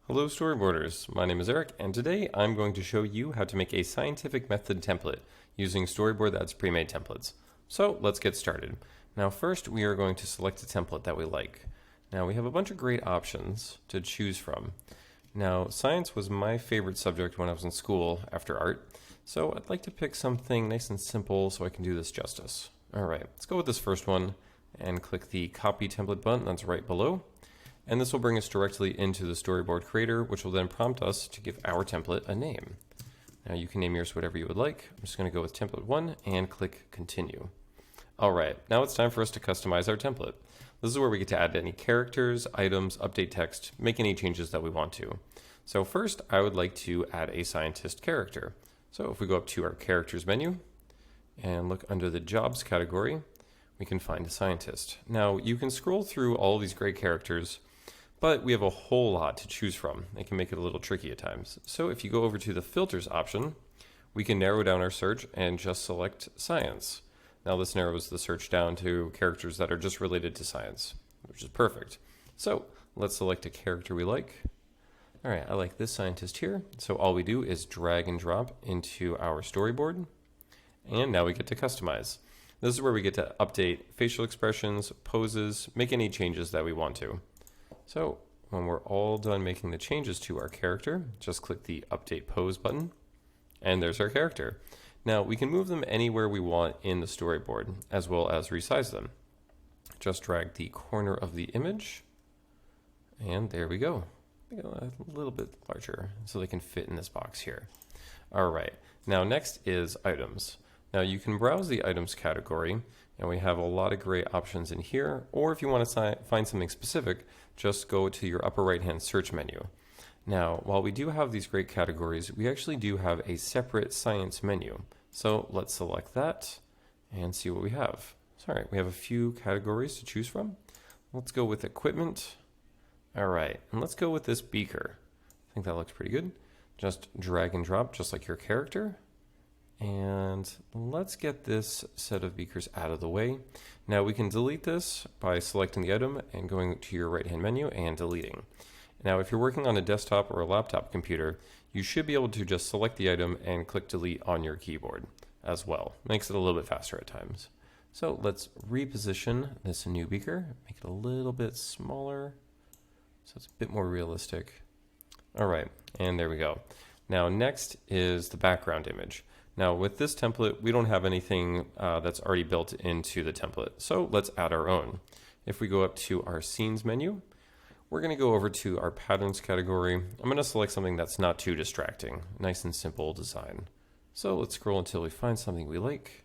Hello Storyboarders, my name is Eric and today I'm going to show you how to make a scientific method template using Storyboard that's pre-made templates. So let's get started. Now first we are going to select a template that we like. Now we have a bunch of great options to choose from. Now science was my favorite subject when I was in school after art, so I'd like to pick something nice and simple so I can do this justice. Alright, let's go with this first one and click the copy template button that's right below. And this will bring us directly into the Storyboard Creator, which will then prompt us to give our template a name. Now you can name yours whatever you would like. I'm just going to go with template 1 and click continue. Alright, now it's time for us to customize our template. This is where we get to add any characters, items, update text, make any changes that we want to. So first, I would like to add a scientist character. So if we go up to our characters menu and look under the jobs category, we can find a scientist. Now you can scroll through all of these great characters, but we have a whole lot to choose from. It can make it a little tricky at times. So if you go over to the filters option, we can narrow down our search and just select science. Now this narrows the search down to characters that are just related to science, which is perfect. So let's select a character we like. All right, I like this scientist here. So all we do is drag and drop into our storyboard. And now we get to customize. This is where we get to update facial expressions, poses, make any changes that we want to. So when we're all done making the changes to our character, just click the Update Pose button, and there's our character. Now we can move them anywhere we want in the storyboard, as well as resize them. Just drag the corner of the image, and there we go. Make it a little bit larger so they can fit in this box here. All right, now next is items. Now you can browse the items category, and we have a lot of great options in here, or if you want to find something specific, just go to your upper right hand search menu. Now while we do have these great categories, we actually do have a separate science menu. So let's select that and see what we have. Sorry, we have a few categories to choose from. Let's go with equipment. All right, and let's go with this beaker. I think that looks pretty good. Just drag and drop just like your character. And let's get this set of beakers out of the way. Now we can delete this by selecting the item and going to your right hand menu and deleting. Now if you're working on a desktop or a laptop computer, you should be able to just select the item and click delete on your keyboard as well. Makes it a little bit faster at times. So let's reposition this new beaker, make it a little bit smaller so it's a bit more realistic. All right, and there we go. Now next is the background image. Now with this template, we don't have anything that's already built into the template. So let's add our own. If we go up to our scenes menu, we're going to go over to our patterns category. I'm going to select something that's not too distracting, nice and simple design. So let's scroll until we find something we like.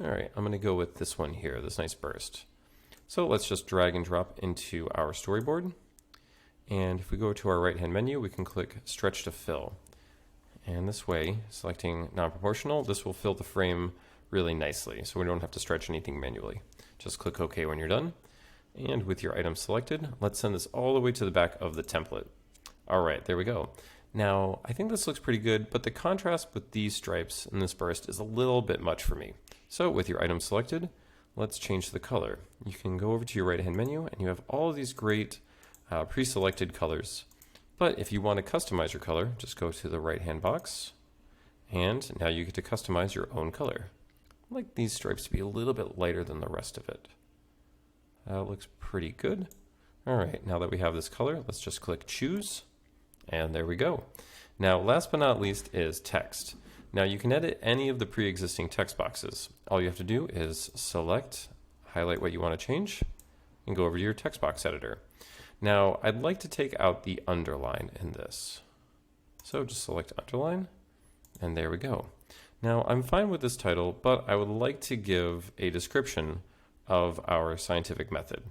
All right, I'm going to go with this one here, this nice burst. So let's just drag and drop into our storyboard. And if we go to our right hand menu, we can click stretch to fill. And this way, selecting non-proportional, this will fill the frame really nicely, so we don't have to stretch anything manually. Just click OK when you're done. And with your item selected, let's send this all the way to the back of the template. All right, there we go. Now, I think this looks pretty good, but the contrast with these stripes and this burst is a little bit much for me. So with your item selected, let's change the color. You can go over to your right-hand menu, and you have all of these great pre-selected colors. But if you want to customize your color, just go to the right-hand box, and now you get to customize your own color. I like these stripes to be a little bit lighter than the rest of it. That looks pretty good. All right, now that we have this color, let's just click choose, and there we go. Now, last but not least is text. Now you can edit any of the pre-existing text boxes. All you have to do is select, highlight what you want to change, and go over to your text box editor. Now, I'd like to take out the underline in this. So just select underline, and there we go. Now, I'm fine with this title, but I would like to give a description of our scientific method.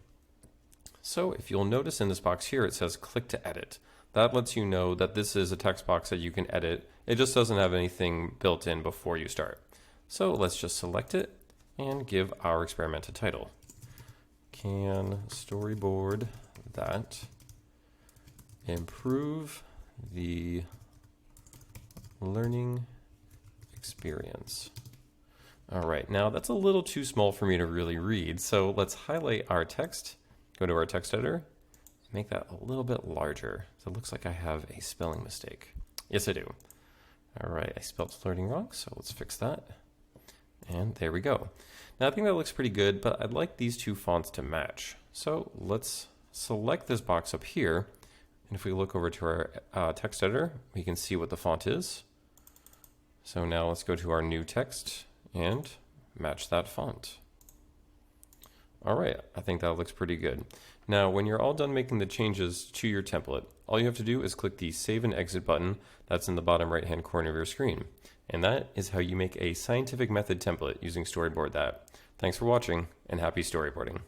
So if you'll notice in this box here, it says click to edit. That lets you know that this is a text box that you can edit. It just doesn't have anything built in before you start. So let's just select it and give our experiment a title. Can storyboard that improve the learning experience? All right, now that's a little too small for me to really read, so let's highlight our text, go to our text editor, make that a little bit larger. So it looks like I have a spelling mistake. Yes, I do. All right, I spelled flirting wrong, so let's fix that. And there we go. Now I think that looks pretty good, but I'd like these two fonts to match. So let's select this box up here. And if we look over to our text editor, we can see what the font is. So now let's go to our new text and match that font. All right, I think that looks pretty good. Now, when you're all done making the changes to your template, all you have to do is click the Save and Exit button that's in the bottom right-hand corner of your screen. And that is how you make a scientific method template using Storyboard That. Thanks for watching, and happy storyboarding.